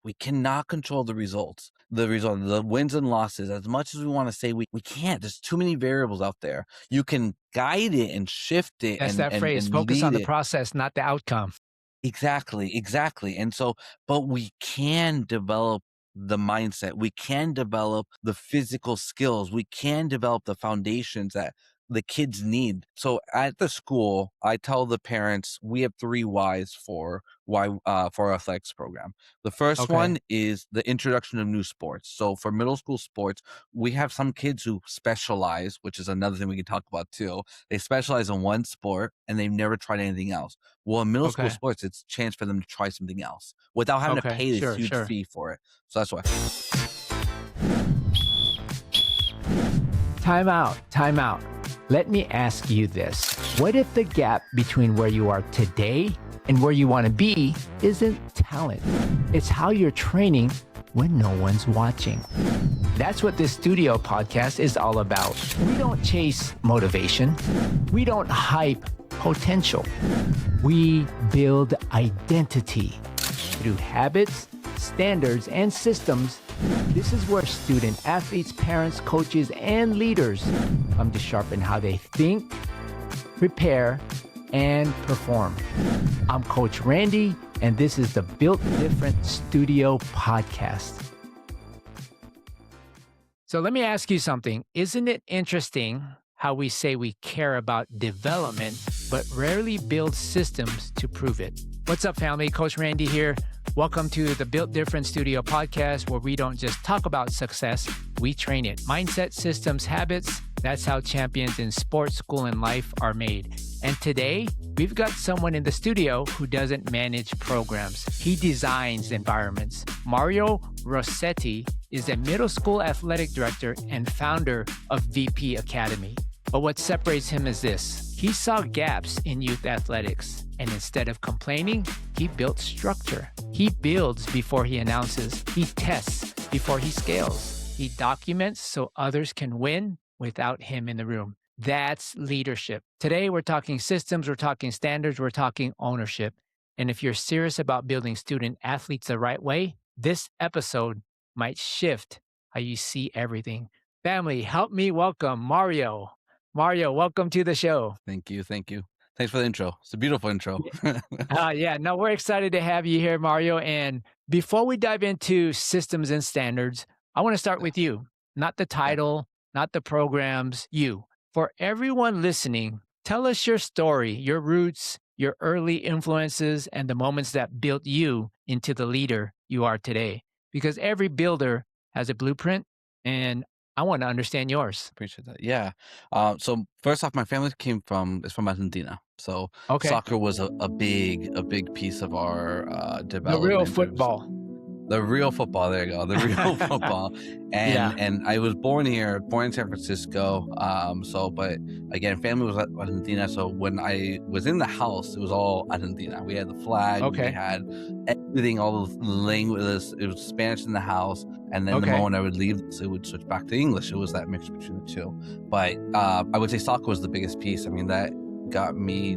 we cannot control the results. The wins and losses. As much as we want to say we can't. There's too many variables out there. You can guide it and shift it That's that phrase, and focus lead on the it. process, not the outcome. Exactly. And so, but we can develop the mindset. We can develop the physical skills. We can develop the foundations that the kids need. So at the school, I tell the parents we have 3 whys for our athletics program. The first Okay. one is the introduction of new sports. So for middle school sports, we have some kids who specialize, which is another thing we can talk about too. They specialize in one sport and they've never tried anything else. Well, in middle school Okay. sports, it's a chance for them to try something else without having to Okay. pay this Sure, huge sure. fee for it. So that's why. Time out. Let me ask you this. What if the gap between where you are today and where you want to be isn't talent? It's how you're training when no one's watching. That's what this studio podcast is all about. We don't chase motivation. We don't hype potential. We build identity through habits, standards, and systems. This is where student athletes, parents, coaches, and leaders come to sharpen how they think, prepare, and perform. I'm Coach Randy, and this is the Built Different Studio Podcast. So let me ask you something. Isn't it interesting how we say we care about development, but rarely build systems to prove it? What's up, family? Coach Randy here. Welcome to the Built Different Studio Podcast, where we don't just talk about success, we train it. Mindset, systems, habits, that's how champions in sports, school, and life are made. And today, we've got someone in the studio who doesn't manage programs. He designs environments. Mario Rossetti is a middle school athletic director and founder of VP Academy. But what separates him is this. He saw gaps in youth athletics, and instead of complaining, he built structure. He builds before he announces. He tests before he scales. He documents so others can win without him in the room. That's leadership. Today, we're talking systems, we're talking standards, we're talking ownership. And if you're serious about building student athletes the right way, this episode might shift how you see everything. Family, help me welcome Mario. Mario, welcome to the show. Thank you. Thanks for the intro. It's a beautiful intro. No, we're excited to have you here, Mario. And before we dive into systems and standards, I want to start with you, not the title, not the programs, you. For everyone listening, tell us your story, your roots, your early influences, and the moments that built you into the leader you are today. Because every builder has a blueprint, and I want to understand yours. Appreciate that. Yeah. So first off, my family is from Argentina. So Okay. soccer was a big piece of our development. The real football. The real football. There you go. The real football. And I was born in San Francisco. But again, family was Argentina. So when I was in the house, it was all Argentina. We had the flag. Okay. We had everything, all the languages. It was Spanish in the house. And then the moment I would leave, it would switch back to English. It was that mixture between the two. But I would say soccer was the biggest piece. I mean, that got me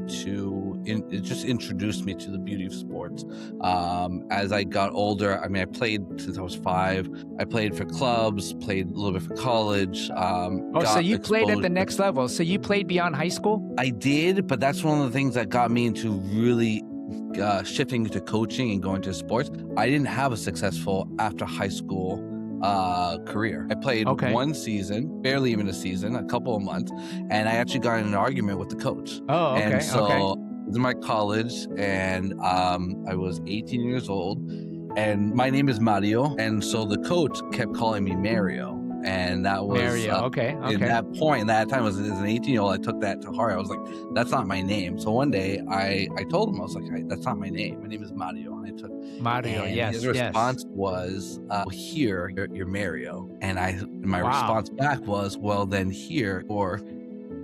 it just introduced me to the beauty of sports. As I got older, I mean, I played since I was 5. I played for clubs, played a little bit for college. So you played at the next level. So you played beyond high school? I did, but that's one of the things that got me into really shifting to coaching and going to sports. I didn't have a successful after high school career. I played one season, barely even a season, a couple of months, and I actually got in an argument with the coach. Oh, okay. And so it was in my college, and I was 18 years old, and my name is Mario, and so the coach kept calling me Mario. And that was Mario. At that point, that time, as an 18-year-old, I took that to heart. I was like, "That's not my name." So one day, I told him, I was like, "That's not my name. My name is Mario." And I took Mario. and his response was, "Here, you're Mario." And my response back was, "Well, then here or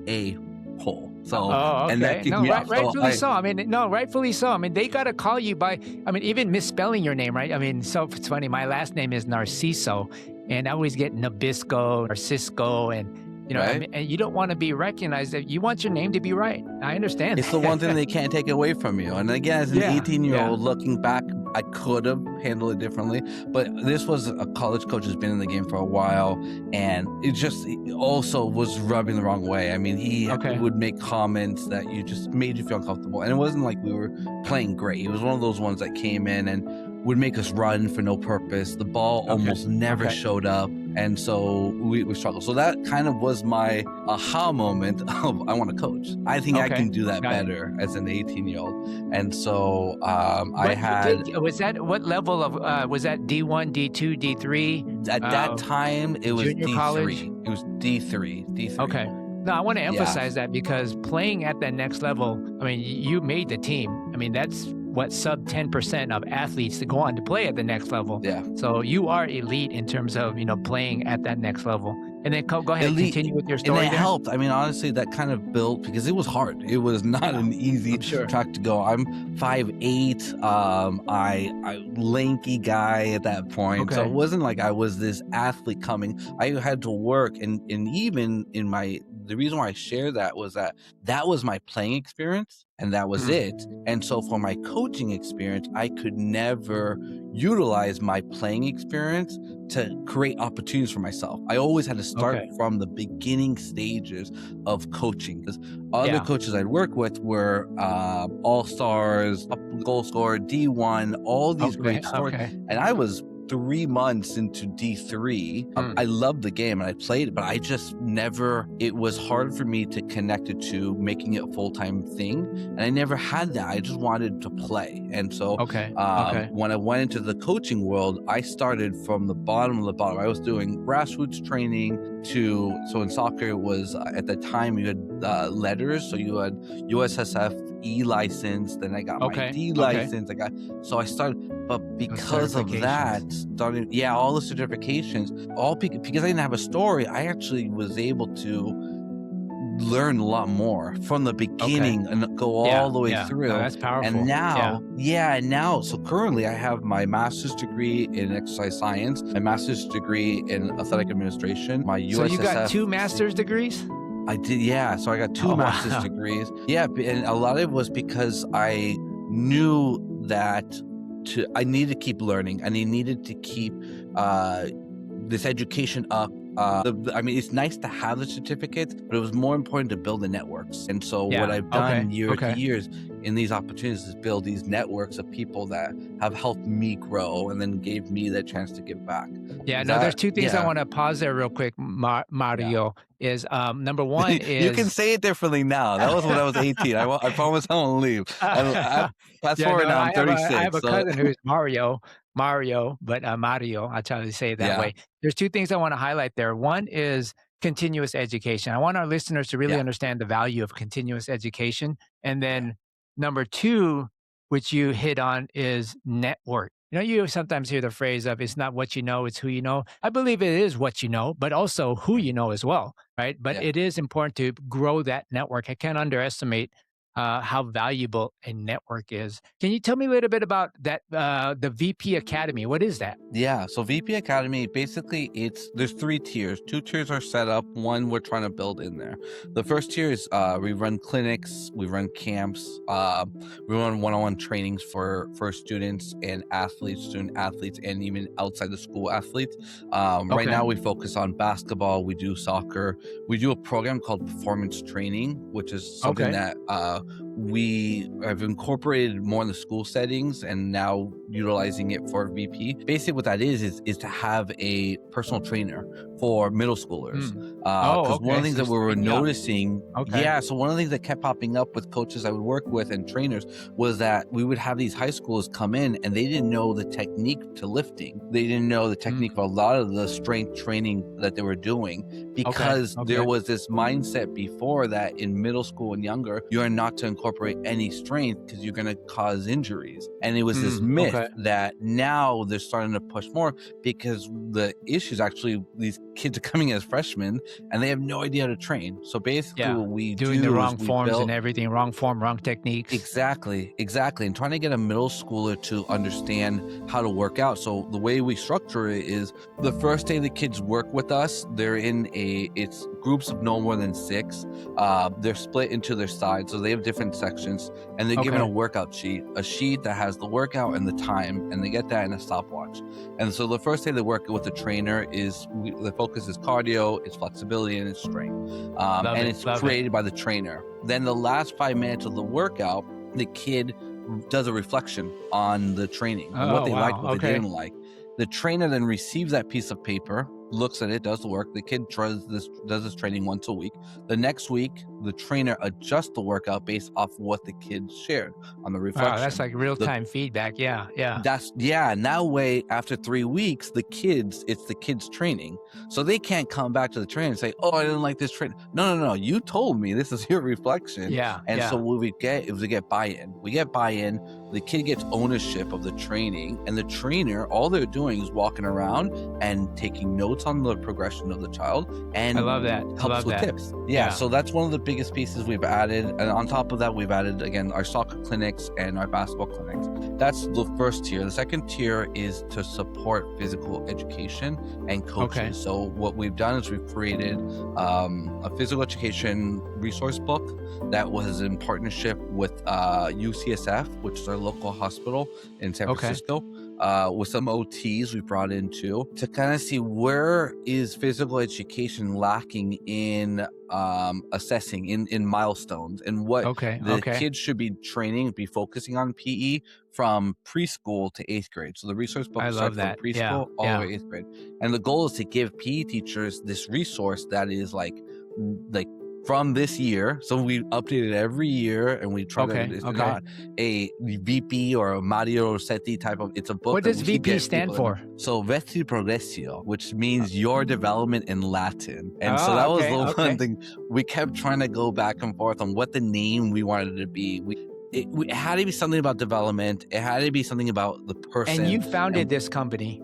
a hole." So and that rightfully so. Rightfully so. I mean, they got to call you by. I mean, even misspelling your name, right? I mean, so it's funny. My last name is Narciso. And I always get Nabisco or Cisco, and and you don't want to be recognized. You want your name to be right. I understand. It's the one thing they can't take away from you. And again, as an 18-year-old looking back I could have handled it differently, but this was a college coach who's been in the game for a while, and it also was rubbing the wrong way. I mean, he would make comments that you just made you feel uncomfortable, and it wasn't like we were playing great. It was one of those ones that came in and would make us run for no purpose. The ball almost never showed up, and so we struggled. So that kind of was my aha moment of I want to coach. I think I can do that better as an 18-year-old. And so was that what level of was that D1, D2, D3? At that time, it was junior D3. College? It was D3. Okay. No, I want to emphasize that because playing at that next level, I mean, you made the team. I mean, that's what sub 10% of athletes to go on to play at the next level. Yeah. So you are elite in terms of, playing at that next level. And then go ahead and continue with your story. And it helped. I mean, honestly, that kind of built because it was hard. It was not an easy track to go. I'm 5'8". I lanky guy at that point. So it wasn't like I was this athlete coming. I had to work, and even in the reason why I share that was my playing experience, and that was it. And so for my coaching experience, I could never utilize my playing experience to create opportunities for myself. I always had to start from the beginning stages of coaching, because other coaches I'd work with were all-stars, goal scorer, D1, all these great stories. And I was 3 months into D3. I loved the game and I played it, but I just it was hard for me to connect it to making it a full-time thing. And I never had that. I just wanted to play. And so when I went into the coaching world, I started from the bottom of the bottom. I was doing grassroots training so in soccer it was, at the time you had letters. So you had USSF E license, then I got my D license. I started, but because of that, all the certifications, because I didn't have a story, I actually was able to learn a lot more from the beginning and go all the way through. No, that's powerful. And now, so currently I have my master's degree in exercise science, my master's degree in athletic administration, my USSF. So you got 2 master's degrees? I did, So I got 2 master's degrees. Yeah, and a lot of it was because I knew that I needed to keep learning, and I needed to keep this education up. It's nice to have the certificates, but it was more important to build the networks. And so what I've done year to years in these opportunities is build these networks of people that have helped me grow and then gave me the chance to give back. There's 2 things I want to pause there real quick, Mario. Is number one is you can say it differently now. That was when I was 18. I promise I won't leave. Fast forward now, I'm 36. I have a cousin who's Mario, but Mario, I try to say it that way. There's 2 things I want to highlight there. One is continuous education. I want our listeners to really understand the value of continuous education. And then number 2, which you hit on, is network. You sometimes hear the phrase of it's not what you know, it's who you know. I believe it is what you know, but also who you know as well, right? But it is important to grow that network. I can't underestimate how valuable a network is. Can you tell me a little bit about that, the VP Academy? What is that? Yeah, so VP Academy, basically there's 3 tiers. 2 tiers are set up. 1 we're trying to build in there. The first tier is we run clinics, we run camps, we run one-on-one trainings for students and athletes, student athletes, and even outside the school athletes. Right now we focus on basketball, we do soccer, we do a program called performance training, which is something that we have incorporated more in the school settings and now utilizing it for VP. Basically what that is to have a personal trainer for middle schoolers. Because one of the things that we were noticing, so one of the things that kept popping up with coaches I would work with and trainers was that we would have these high schoolers come in and they didn't know the technique to lifting. They didn't know the technique of a lot of the strength training that they were doing because there was this mindset before that in middle school and younger, you are not to incorporate any strength because you're going to cause injuries. And it was this myth that now they're starting to push more because the issues actually, these kids are coming as freshmen and they have no idea how to train. So basically what we doing the wrong forms and everything, wrong form, wrong techniques. Exactly. And trying to get a middle schooler to understand how to work out. So the way we structure it is the first day the kids work with us, they're in it's groups of no more than 6. They're split into their sides, so they have different sections, and they're given a workout sheet, a sheet that has the workout and the time, and they get that in a stopwatch. And so the first day they work with the trainer the focus is cardio, it's flexibility, and it's strength, and it's created by the trainer. Then the last 5 minutes of the workout, the kid does a reflection on the training, what they liked, what they didn't like. The trainer then receives that piece of paper, looks at it, does the work. The kid does this training once a week. The next week, the trainer adjusts the workout based off what the kid shared on the reflection. Wow, that's like real-time feedback. Yeah. And that way, after 3 weeks, it's the kids training. So they can't come back to the trainer and say, oh, I didn't like this training. No. You told me this is your reflection. So what we get is we get buy-in. The kid gets ownership of the training, and the trainer, all they're doing is walking around and taking notes on the progression of the child, and I love that. Helps with tips. So that's one of the biggest pieces we've added. And on top of that, we've added, again, our soccer clinics and our basketball clinics. That's the first tier. The second tier is to support physical education and coaching. So what we've done is we've created a physical education resource book that was in partnership with UCSF, which is our local hospital in San Francisco, with some OTs we brought in too, to kind of see where is physical education lacking in assessing in milestones, and what the kids should be focusing on PE from preschool to 8th grade. So the resource book starts from preschool all the way 8th grade. And the goal is to give PE teachers this resource that is like from this year. So we update it every year, and we try to, it's not a VP or a Mario Rossetti type of, it's a book. What does VP stand for? So Vesti Progressio, which means your development in Latin. And so that was the one thing we kept trying to go back and forth on what the name we wanted it to be. It had to be something about development. It had to be something about the person. And you founded this company.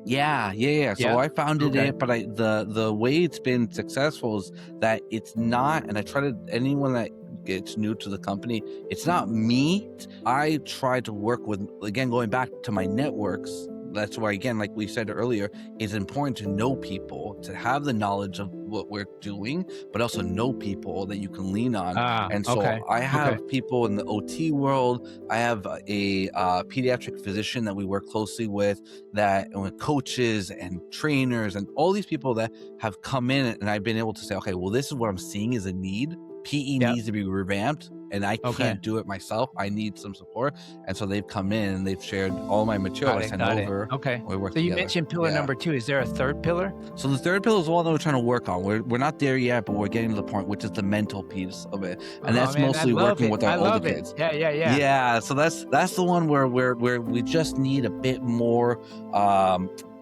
Yeah. So I founded it, but the way it's been successful is that it's not, and I try to, anyone that gets new to the company, it's not me. I try to work with, again, going back to my networks. That's why, again, like we said earlier, it's important to know people, to have the knowledge of what we're doing, but also know people that you can lean on. I have people in the OT world. I have a pediatric physician that we work closely with, with coaches and trainers and all these people that have come in, and I've been able to say, okay, well, this is what I'm seeing is a need. PE needs to be revamped, and I can't do it myself. I need some support. And so they've come in and they've shared all my material. I sent over. We work so you mentioned pillar number 2. Is there a third pillar? So the third pillar is the one that we're trying to work on. We're not there yet, but we're getting to the point, which is the mental piece of it. And that's mostly working with our older kids. Yeah. So that's the one where we just need a bit more.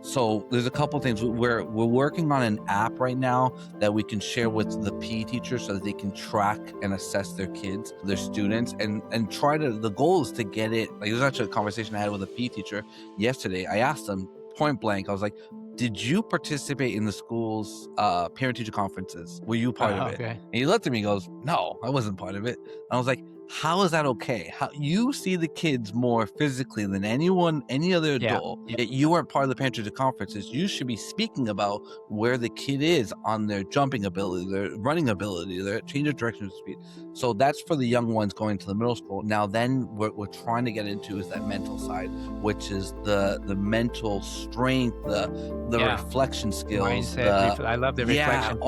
So there's a couple things. We're working on an app right now that we can share with the PE teachers so that they can track and assess their kids, their students, and try to, the goal is to get it. Like, there's actually a conversation I had with a PE teacher yesterday. I asked them point blank, I was like, did you participate in the school's parent-teacher conferences? Were you part of it? And he looked at me and goes, no, I wasn't part of it. And I was like, how is that okay? How you see the kids more physically than any other adult. Yet you weren't part of the parent-teacher conferences. You should be speaking about where the kid is on their jumping ability, their running ability, their change of direction of speed. So that's for the young ones going to the middle school. Now then, what we're trying to get into is that mental side, which is the mental strength, the reflection skills. Mindset, I love the reflection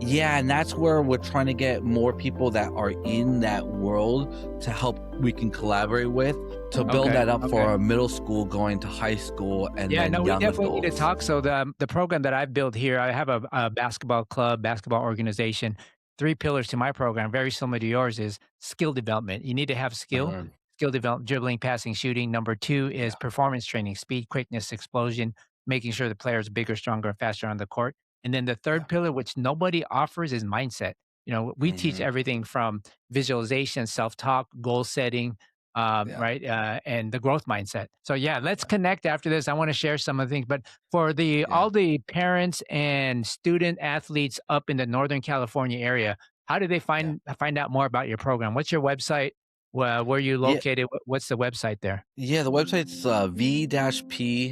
piece. And that's where we're trying to get more people that are in that world to help we can collaborate with to build that up for our middle school going to high school and then young we definitely adults. need to talk. So the program that I've built here, I have a basketball club, basketball organization. 3 pillars to my program, very similar to yours, is skill development. You need to have skill development, dribbling, passing, shooting. Number 2 is performance training, speed, quickness, explosion, making sure the player is bigger, stronger, faster on the court. And then the third pillar, which nobody offers, is mindset. You know, we teach everything from visualization, self-talk, goal setting, and the growth mindset. So let's connect after this. I want to share some of the things, but for all the parents and student athletes up in the Northern California area, how do they find out more about your program? What's your website? Where are you Yeah, located? What's the website there? yeah, the website's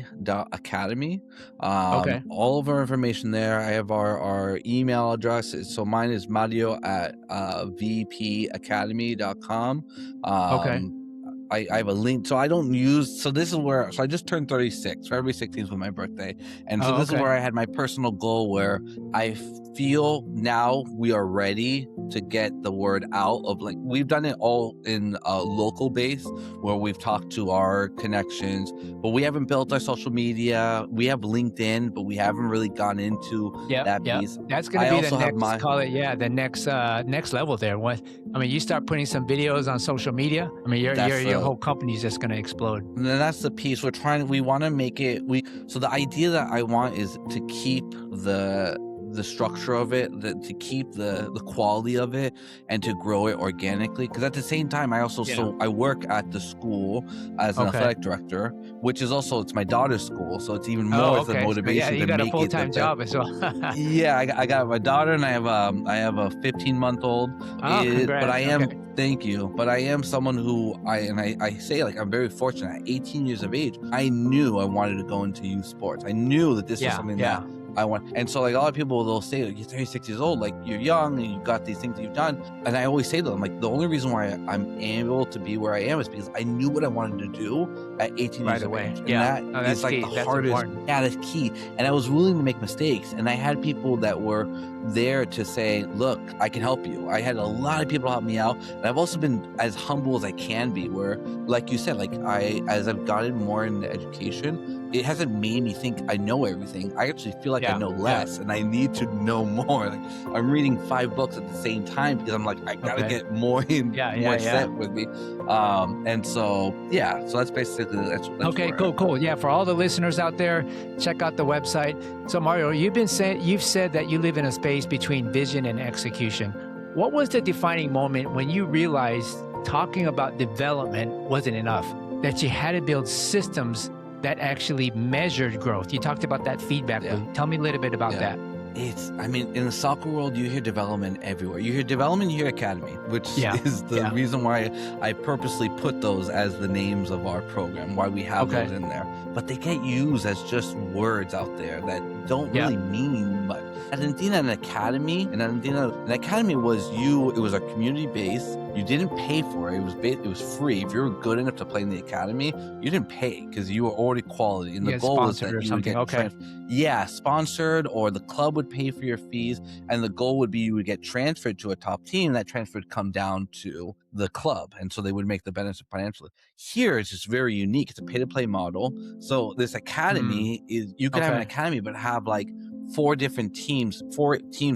v-p.academy. Okay. All of our information there. I have our email address. So mine is Mario at vpacademy.com. Okay. I have a link. So I don't use, so this is where, so I just turned 36. February 16th was my birthday. And so Oh, this is okay. where I had my personal goal where I feel now we are ready to get the word out of, like, we've done it all in a local base where we've talked to our connections, but we haven't built our social media. We have LinkedIn, but we haven't really gone into Yep, that yep. piece. That's gonna I be the also have next, my, call it, yeah, the next level there. You start putting some videos on social media, that's your the, whole company's just gonna explode. and then that's the piece we want to make it, so the idea that I want is to keep the structure of it, to keep the quality of it, and to grow it organically. Because at the same time, I also, Yeah. so I work at the school as an Okay. athletic director, which is also, it's my daughter's school, so it's even Oh, more as a okay. So yeah, motivation you to got a make it the full-time best. job as well. Yeah, I got my daughter, and I have a 15-month-old. Oh, But I congrats. am, Okay. thank you. But I am someone who I say, like, I'm very fortunate. At 18 years of age, I knew I wanted to go into youth sports. I knew that this was Yeah, something yeah. that I want. And so, like, a lot of people, they'll say, like, you're 36 years old, like, you're young and you've got these things that you've done. And I always say to them, like, the only reason why I'm able to be where I am is because I knew what I wanted to do at 18 Right years of away. age. And Yeah. that Oh, that's is like key. the That's hardest. important. Yeah, that's key. And I was willing to make mistakes. And I had people that were there to say, look, I can help you. I had a lot of people help me out. And I've also been as humble as I can be, where, like you said, like, as I've gotten more into education, it hasn't made me think I know everything. I actually feel like I Yeah, know yeah. less, and I need to know more. Like, I'm reading 5 books at the same time because I'm like, I gotta Okay. get more Yeah, more yeah. set with me. And so, yeah, so that's basically, that's Okay, where cool. Yeah, for all the listeners out there, check out the website. So Mario, you've said that you live in a space between vision and execution. What was the defining moment when you realized talking about development wasn't enough, that you had to build systems that actually measured growth? You talked about that feedback Yeah. loop. Tell me a little bit about Yeah. that. I mean, in the soccer world, you hear development everywhere. You hear development, you hear academy, which Yeah, is the yeah. reason why I purposely put those as the names of our program, why we have Okay. those in there. But they get used as just words out there that don't Yeah. really mean much. At Argentina, an academy was it was a community base. You didn't pay for it. It was free. If you were good enough to play in the academy, you didn't pay because you were already quality. And You the get goal was sponsored that or you something. would get Okay. sponsored, or the club would pay for your fees, and the goal would be you would get transferred to a top team. That transfer would come down to the club, and so they would make the benefit financially. Here, it's just very unique. It's a pay-to-play model. So this academy is, you can have an Okay. academy, but have like 4 teams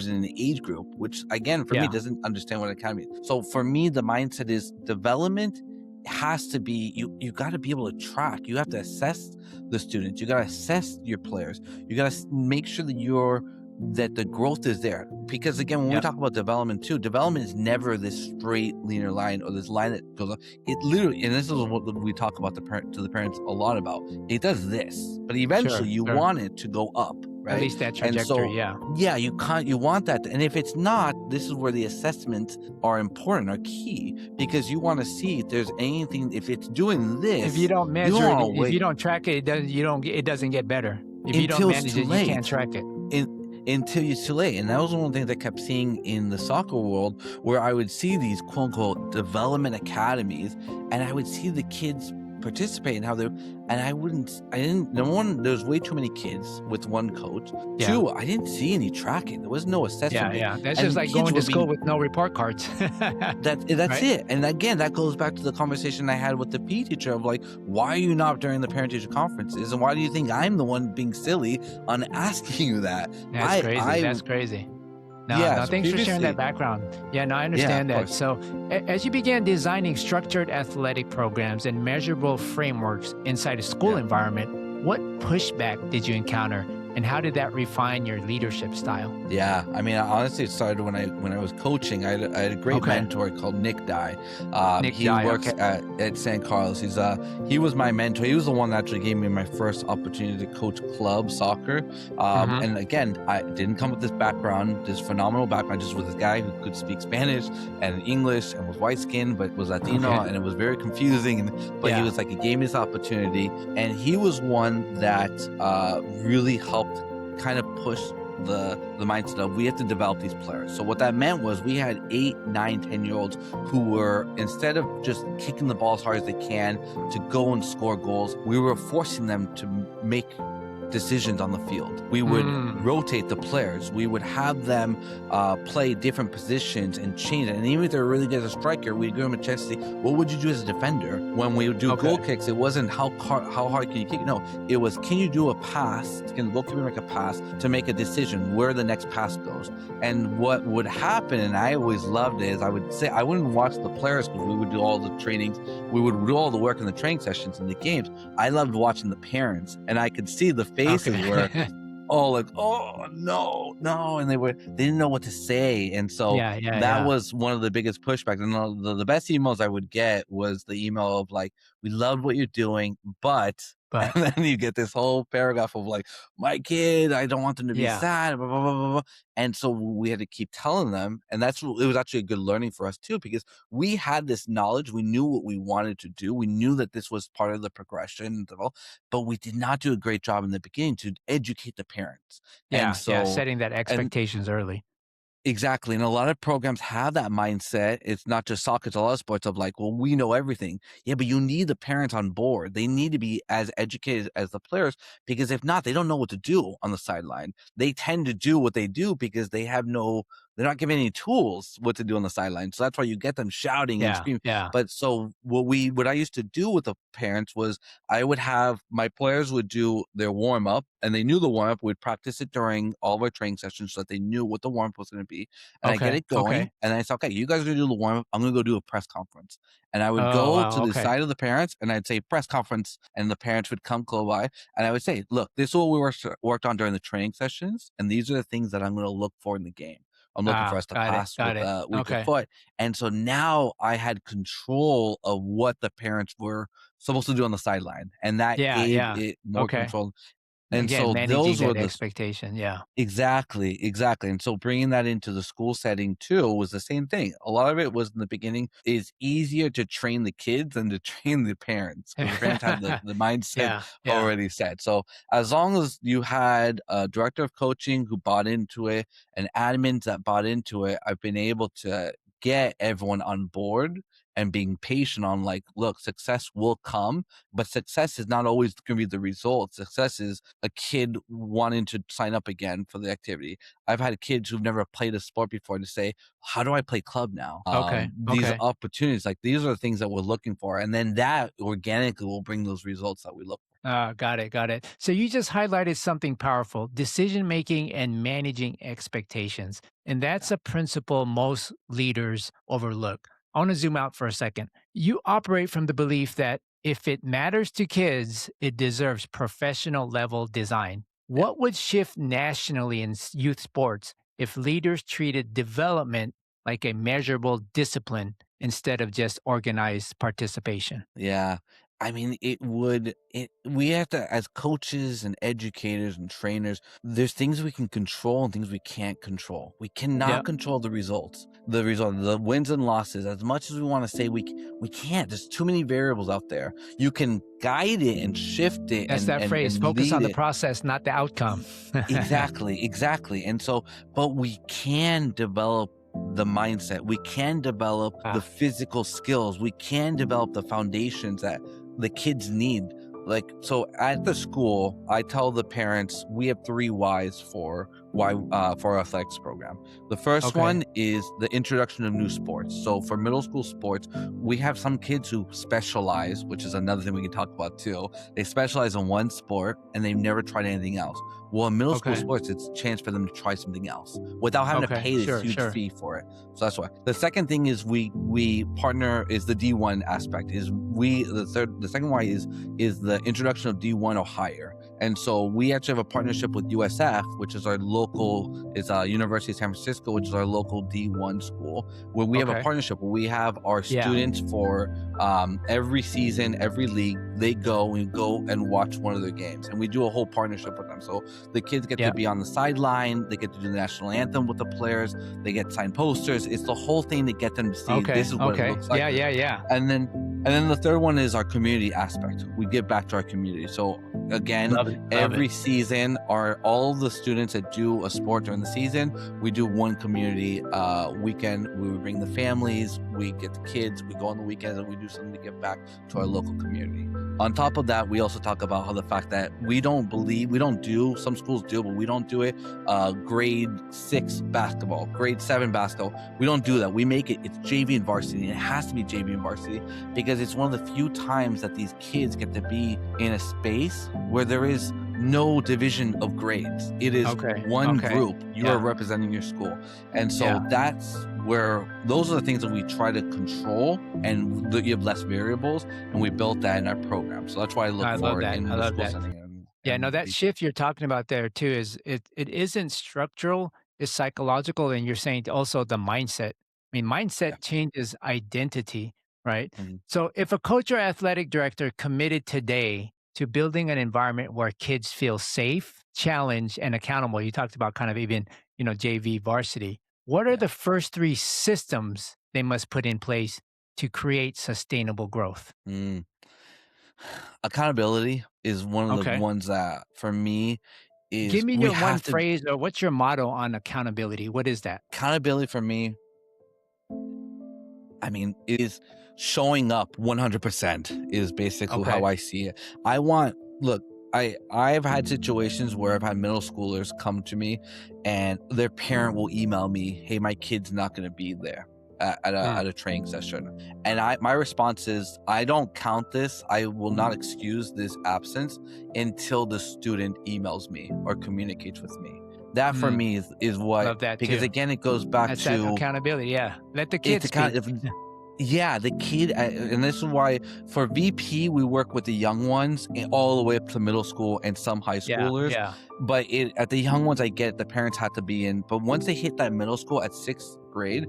in an age group, which again, for me, Yeah. doesn't understand what academy is. So for me, the mindset is development has to be, you got to be able to track. You have to assess the students. You got to assess your players. You got to make sure that the growth is there. Because again, when we Yep. talk about development too, development is never this straight linear line or this line that goes up. It literally, and this is what we talk about to the parents a lot about. It does this, but eventually you Sure. want it to go up, right? At least that And trajectory, so, yeah. yeah, you want that. And if it's not, this is where the assessments are important, are key, because you want to see if there's anything, if it's doing this. If you don't measure wanna it, if wait you don't track it, it doesn't get better. If you don't until it's manage too it, you late. can't track it. Until it's too late. And that was one of the things I kept seeing in the soccer world, where I would see these quote unquote development academies, and I would see the kids participate and how they, and I didn't, number one, there's way too many kids with one coach. Yeah. 2, I didn't see any tracking. There was no assessment. Yeah. That's And just the like kids going to were school being- with no report cards. That's Right? it. And again, that goes back to the conversation I had with the PE teacher of like, why are you not during the parent teacher conferences? And why do you think I'm the one being silly on asking you that? That's crazy. That's crazy. No, Yeah, so thanks for sharing previously- that background. Yeah, no, I understand of that. course. So, as you began designing structured athletic programs and measurable frameworks inside a school Yeah. environment, what pushback did you encounter? And how did that refine your leadership style? Yeah, I mean, honestly, it started when I was coaching. I had a great mentor called Nick Dye. He works at San Carlos. He was my mentor. He was the one that actually gave me my first opportunity to coach club soccer. And again, I didn't come with this background, this phenomenal background. Just with this guy who could speak Spanish and English and was white skinned but was Latino, and it was very confusing. But he was like, he gave me this opportunity, and he was one that really helped kind of push the mindset of we have to develop these players. So what that meant was we had 8, 9, 10-year-olds who were, instead of just kicking the ball as hard as they can to go and score goals, we were forcing them to make decisions on the field. We would rotate the players. We would have them play different positions and change it. And even if they were really good as a striker, we'd give them a chance to see, what would you do as a defender? When we would do goal kicks, it wasn't how hard can you kick? No, it was, can you do a pass? Can the goalkeeper make a pass to make a decision where the next pass goes? And what would happen, and I always loved it, is I would say, I wouldn't watch the players because we would do all the trainings. We would do all the work in the training sessions and the games. I loved watching the parents, and I could see the faces were all like, oh no, and they didn't know what to say. And so that was one of the biggest pushbacks. And the best emails I would get was the email of like, we loved what you're doing, but and then you get this whole paragraph of like, my kid, I don't want them to be sad, blah, blah, blah, blah, blah. And so we had to keep telling them. And it was actually a good learning for us too, because we had this knowledge. We knew what we wanted to do. We knew that this was part of the progression, but we did not do a great job in the beginning to educate the parents. And so, setting that expectations early. Exactly. And a lot of programs have that mindset. It's not just soccer, it's a lot of sports of like, well, we know everything. Yeah, but you need the parents on board. They need to be as educated as the players, because if not, they don't know what to do on the sideline. They tend to do what they do because they're not given any tools what to do on the sideline. So that's why you get them shouting and screaming. But so what I used to do with the parents was I would have my players would do their warm up, and they knew the warm up. We'd practice it during all of our training sessions so that they knew what the warm up was going to be. And I get it going, and I said, okay, you guys are going to do the warm up. I'm going to go do a press conference. And I would go to the side of the parents, and I'd say press conference, and the parents would come close by, and I would say, look, this is what we worked on during the training sessions, and these are the things that I'm going to look for in the game. I'm looking for us to pass with the foot. And so now I had control of what the parents were supposed to do on the sideline. And that gave it more control. And again, so those were the expectation. Exactly. And so bringing that into the school setting too was the same thing. A lot of it was in the beginning is easier to train the kids than to train the parents, because the parents have the mindset already set. So as long as you had a director of coaching who bought into it and admins that bought into it, I've been able to get everyone on board and being patient on like, look, success will come, but success is not always going to be the result. Success is a kid wanting to sign up again for the activity. I've had kids who've never played a sport before to say, how do I play club now? These opportunities, like these are the things that we're looking for. And then that organically will bring those results that we look for. Got it. So you just highlighted something powerful: decision-making and managing expectations. And that's a principle most leaders overlook. I want to zoom out for a second. You operate from the belief that if it matters to kids, it deserves professional level design. What would shift nationally in youth sports if leaders treated development like a measurable discipline instead of just organized participation? Yeah. I mean, we have to, as coaches and educators and trainers, there's things we can control and things we can't control. We cannot control the results, the wins and losses. As much as we want to say we can't, there's too many variables out there. You can guide it and shift it. That's that phrase, focus on the process, not the outcome. Exactly. And so, but we can develop the mindset. We can develop the physical skills. We can develop the foundations that the kids need. Like, so at the school, I tell the parents we have 3 whys for our athletics program. The first one is the introduction of new sports. So for middle school sports, we have some kids who specialize, which is another thing we can talk about too. They specialize in one sport and they've never tried anything else. Well, in middle school sports, it's a chance for them to try something else without having to pay this huge fee for it. So that's why. The second thing is we partner is the D1 aspect. The second why is the introduction of D1 or higher. And so we actually have a partnership with USF, which is our local, it's University of San Francisco, which is our local D1 school, where we have a partnership where we have our students for every season, every league, we go and watch one of their games. And we do a whole partnership with them. So the kids get to be on the sideline, they get to do the national anthem with the players, they get signed posters. It's the whole thing to get them to see this is what it looks like. Yeah. And then the third one is our community aspect. We give back to our community. So again, every season, all the students that do a sport during the season, we do one community weekend. We bring the families, we get the kids, we go on the weekends, and we do something to give back to our local community. On top of that, we also talk about how the fact that some schools do, but we don't do it, grade 6 basketball, grade 7 basketball. We don't do that. We make it's JV and varsity, and it has to be JV and varsity because it's one of the few times that these kids get to be in a space where there is no division of grades. It is one group. You are representing your school. And so that's where those are the things that we try to control, and you have less variables, and we built that in our program. So that's why I look forward in the school setting. That shift you're talking about there too is it isn't structural, it's psychological, and you're saying also the mindset. I mean, mindset changes identity, right? Mm-hmm. So if a coach or athletic director committed today to building an environment where kids feel safe, challenged, and accountable, you talked about kind of even, JV varsity. What are the first 3 systems they must put in place to create sustainable growth? Accountability is one of the ones that, for me, is... Give me your one phrase, or what's your motto on accountability? What is that? Accountability for me, it is showing up 100% is basically how I see it. I've had situations where I've had middle schoolers come to me and their parent will email me, hey, my kid's not going to be there at a training session. And my response is, I don't count this. I will not excuse this absence until the student emails me or communicates with me. That for me is what, love that because too. Again, it goes back That's to that accountability. Yeah. Let the kids speak. The kid, and this is why for VP, we work with the young ones all the way up to middle school and some high schoolers. But at the young ones, I get the parents have to be in. But once they hit that middle school at 6th grade,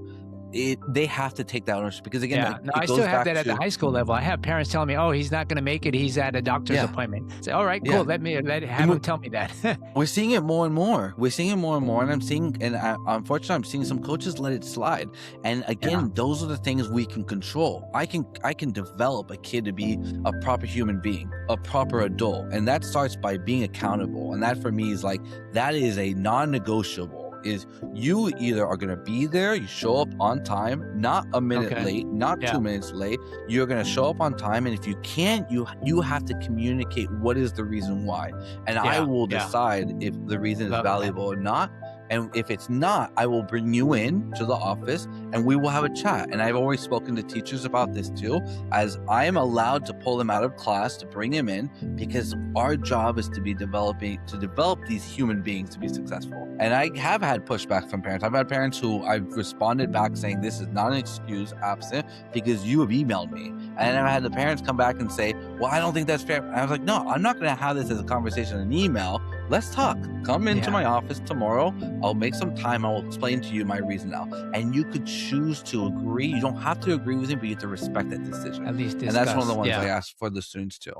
they have to take that ownership because again, I still have that at the high school level. I have parents telling me, "Oh, he's not going to make it. He's at a doctor's appointment." I say, "All right, cool. Let him tell me that." We're seeing it more and more. And unfortunately, I'm seeing some coaches let it slide. And again, those are the things we can control. I can develop a kid to be a proper human being, a proper adult, and that starts by being accountable. And that for me is that is a non-negotiable. Is you either are going to be there, you show up on time, not a minute late, not 2 minutes late. You're going to show up on time, and if you can't, you have to communicate what is the reason why. And I will decide if the reason is valuable or not. And if it's not, I will bring you in to the office and we will have a chat. And I've always spoken to teachers about this too, as I am allowed to pull them out of class to bring them in because our job is to develop these human beings to be successful. And I have had pushback from parents. I've had parents who I've responded back saying, this is not an excuse absent because you have emailed me. And I've had the parents come back and say, well, I don't think that's fair. And I was like, no, I'm not going to have this as a conversation in an email. Let's talk. Come into my office tomorrow. I'll make some time. I'll explain to you my reason now. And you could choose to agree. You don't have to agree with me, but you have to respect that decision. At least discuss. And that's one of the ones I ask for the students too.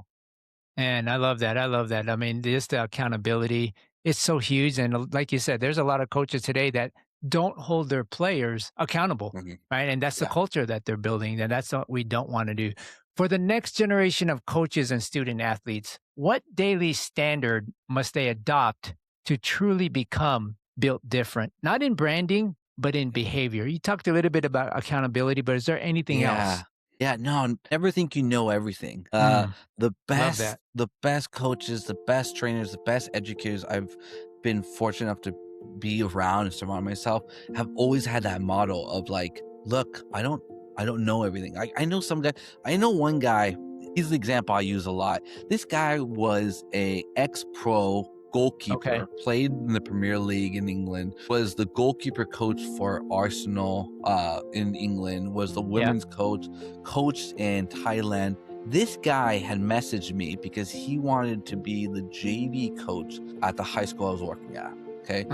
And I love that. I mean, just the accountability, it's so huge. And like you said, there's a lot of coaches today that don't hold their players accountable, right? And that's the culture that they're building. And that's what we don't want to do. For the next generation of coaches and student athletes, what daily standard must they adopt to truly become built different? Not in branding, but in behavior. You talked a little bit about accountability, but is there anything else? Yeah, no, never think you know everything. The best coaches, the best trainers, the best educators I've been fortunate enough to be around and surround myself have always had that model of look, I don't know everything. I know some guy. I know one guy. He's the example I use a lot. This guy was a ex-pro goalkeeper, played in the Premier League in England, was the goalkeeper coach for Arsenal in England, was the women's coach, coached in Thailand. This guy had messaged me because he wanted to be the JV coach at the high school I was working at. Okay.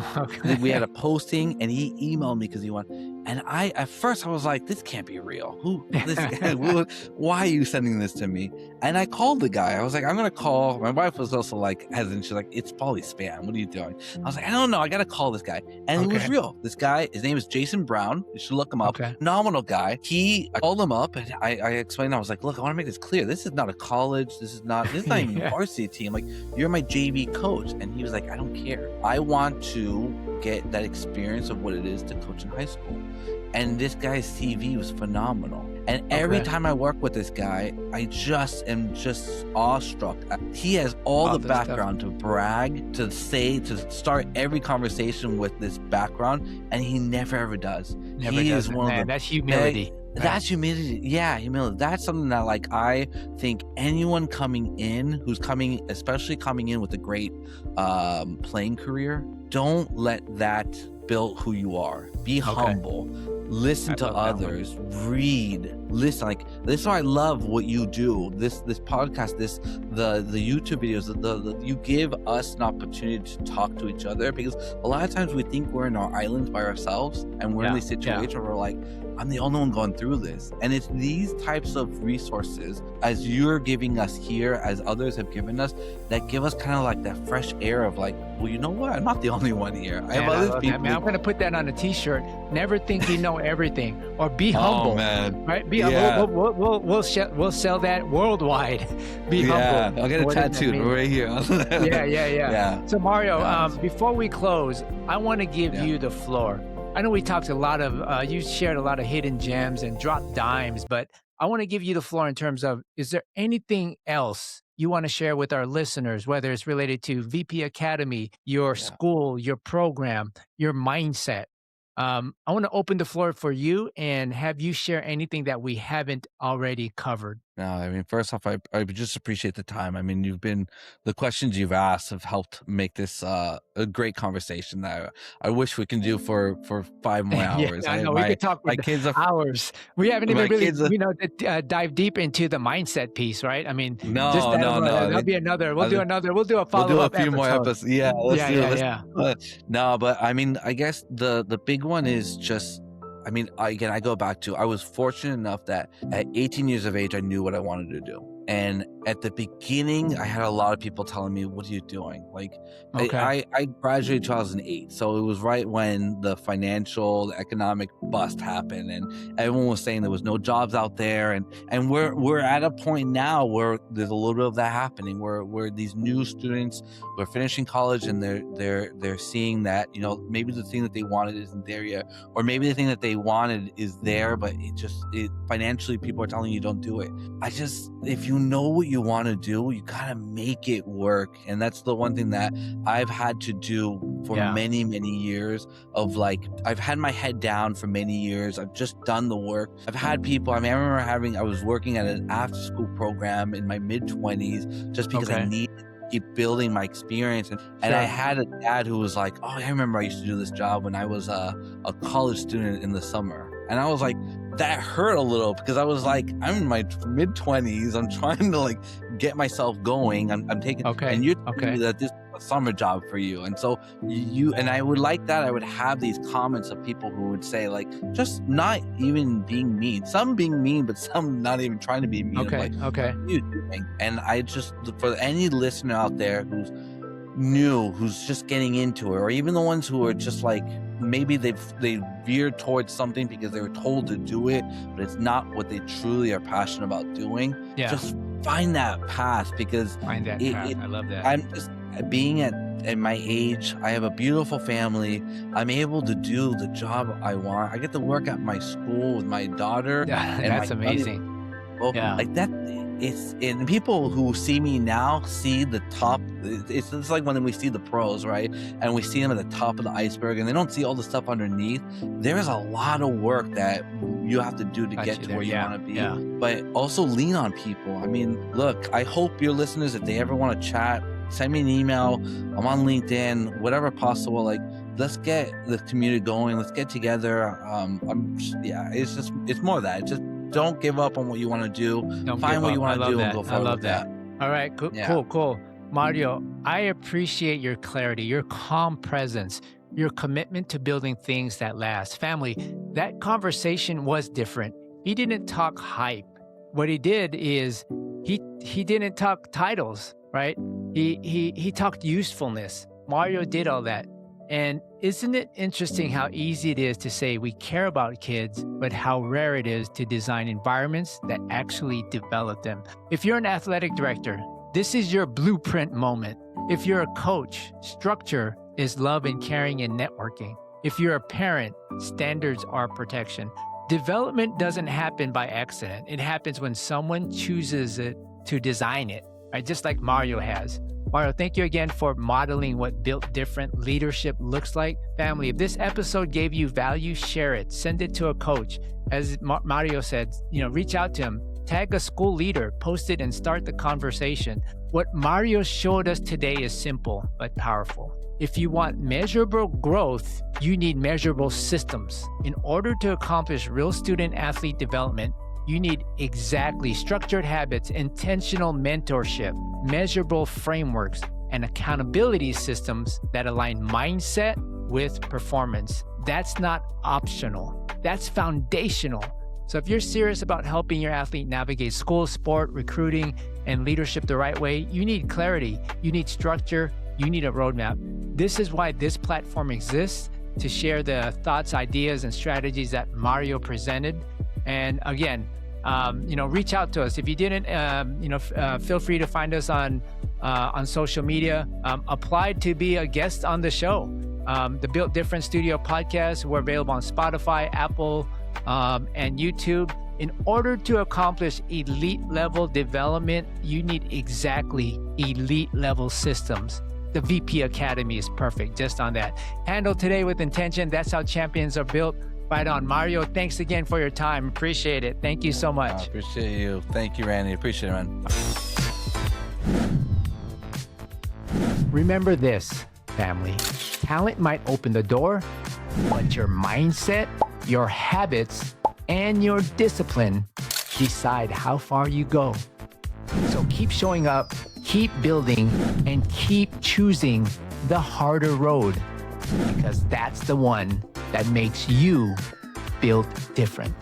We had a posting and he emailed me because he wanted, and at first I was like, this can't be real. Who, this guy, why are you sending this to me? And I called the guy. I was like, I'm going to call. My wife was also like hesitant. She's like, it's probably spam. What are you doing? I was like, I don't know. I got to call this guy. And it was real. This guy, his name is Jason Brown. You should look him up. Phenomenal guy. I called him up and I explained, I was like, look, I want to make this clear. This is not a college. This is not even a varsity team. Like, you're my JV coach. And he was like, I don't care. I want to get that experience of what it is to coach in high school. And this guy's CV was phenomenal. And every time I work with this guy, I just am awestruck. He has all the background to brag, to start every conversation with this background, and he never ever does. That's humility. That's humility. Yeah, humility. That's something that, like, I think anyone coming in, especially coming in with a great playing career, don't let that build who you are. Be humble. Listen to others. Read. Listen. Like, this is why I love what you do. This podcast, the YouTube videos. You give us an opportunity to talk to each other, because a lot of times we think we're in our islands by ourselves, and we're in these situations where we're like, I'm the only one going through this. And it's these types of resources, as you're giving us here, as others have given us, that give us kind of like that fresh air of like, well, you know what? I'm not the only one here. I have other people. I'm going to put that on a t-shirt. Never think you know everything, or be humble. Oh, man. Right? Be humble. We'll sell that worldwide. Be humble. I'll get it tattooed right here. Yeah. So Mario, before we close, I want to give you the floor. I know we talked a lot of, you shared a lot of hidden gems and dropped dimes, but I want to give you the floor in terms of, is there anything else you want to share with our listeners, whether it's related to VP Academy, your school, your program, your mindset? I want to open the floor for you and have you share anything that we haven't already covered. No, I mean, first off, I just appreciate the time. I mean, the questions you've asked have helped make this a great conversation that I wish we can do for 5 more hours. I know we could talk for hours. We haven't even really, dive deep into the mindset piece, right? I mean, no. That'll be another. We'll do a follow-up. We'll do a few more episodes. Yeah, let's No, but I mean, I guess the big one is just, I mean, I go back to, I was fortunate enough that at 18 years of age, I knew what I wanted to do. And at the beginning, I had a lot of people telling me, what are you doing? Like, I graduated 2008. So it was right when the financial, economic bust happened. And everyone was saying there was no jobs out there. And we're at a point now where there's a little bit of that happening, where these new students were finishing college and they're seeing that, maybe the thing that they wanted isn't there yet. Or maybe the thing that they wanted is there, but financially, people are telling you don't do it. If you know what you want to do, you gotta make it work. And that's the one thing that I've had to do for many, many years of, like, I've had my head down for many years. I've just done the work. I've had people, I remember I was working at an after school program in my mid-20s just because I needed to keep building my experience. And I had a dad who was like, oh, I remember I used to do this job when I was a college student in the summer. And I was like, that hurt a little, because I was like, I'm in my mid-20s. I'm trying to, like, get myself going. I'm taking, and you're telling me that this is a summer job for you. And so and I would like that. I would have these comments of people who would say, like, just not even being mean. Some being mean, but some not even trying to be mean. What are you doing? And I just, for any listener out there who's new, who's just getting into it, or even the ones who are just like, maybe they veered towards something because they were told to do it, but it's not what they truly are passionate about doing. Just find that path, because I love that. I'm just being at my age, I have a beautiful family. I'm able to do the job I want. I get to work at my school with my daughter. That's amazing. Like that. And people who see me now see the top. It's like when we see the pros, right? And we see them at the top of the iceberg, and they don't see all the stuff underneath. There's a lot of work that you have to do to get to where you want to be. But also lean on people. I mean, look, I hope your listeners, if they ever want to chat, send me an email. I'm on LinkedIn, whatever possible. Like, let's get the community going. Let's get together. It's more of that. Just don't give up on what you want to do. Don't Find what you want to do and go I forward love with that. All right, cool. Mario, I appreciate your clarity, your calm presence, your commitment to building things that last. Family, that conversation was different. He didn't talk hype. What he did is he didn't talk titles, right? He talked usefulness. Mario did all that. And isn't it interesting how easy it is to say we care about kids, but how rare it is to design environments that actually develop them? If you're an athletic director, this is your blueprint moment. If you're a coach, structure is love and caring and networking. If you're a parent, standards are protection. Development doesn't happen by accident. It happens when someone chooses it to design it, right? Just like Mario has. Mario, thank you again for modeling what built different leadership looks like. Family, if this episode gave you value, share it. Send it to a coach. As Mario said, reach out to him. Tag a school leader, post it, and start the conversation. What Mario showed us today is simple but powerful. If you want measurable growth, you need measurable systems. In order to accomplish real student-athlete development, you need exactly structured habits, intentional mentorship, measurable frameworks, and accountability systems that align mindset with performance. That's not optional. That's foundational. So if you're serious about helping your athlete navigate school, sport, recruiting, and leadership the right way, you need clarity, you need structure, you need a roadmap. This is why this platform exists, to share the thoughts, ideas, and strategies that Mario presented. And again, reach out to us. If you didn't, feel free to find us on social media. Apply to be a guest on the show. The Built Different Studio Podcast. We're available on Spotify, Apple, and YouTube. In order to accomplish elite level development, you need exactly elite level systems. The VP Academy is perfect just on that. Handle today with intention. That's how champions are built. Right on. Mario, thanks again for your time. Appreciate it. Thank you so much. I appreciate you. Thank you, Randy. Appreciate it, man. Remember this, family. Talent might open the door, but your mindset, your habits, and your discipline decide how far you go. So keep showing up, keep building, and keep choosing the harder road, because that's the one that makes you built different.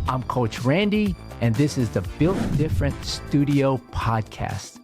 I'm Coach Randy, and this is the Built Different Studio Podcast.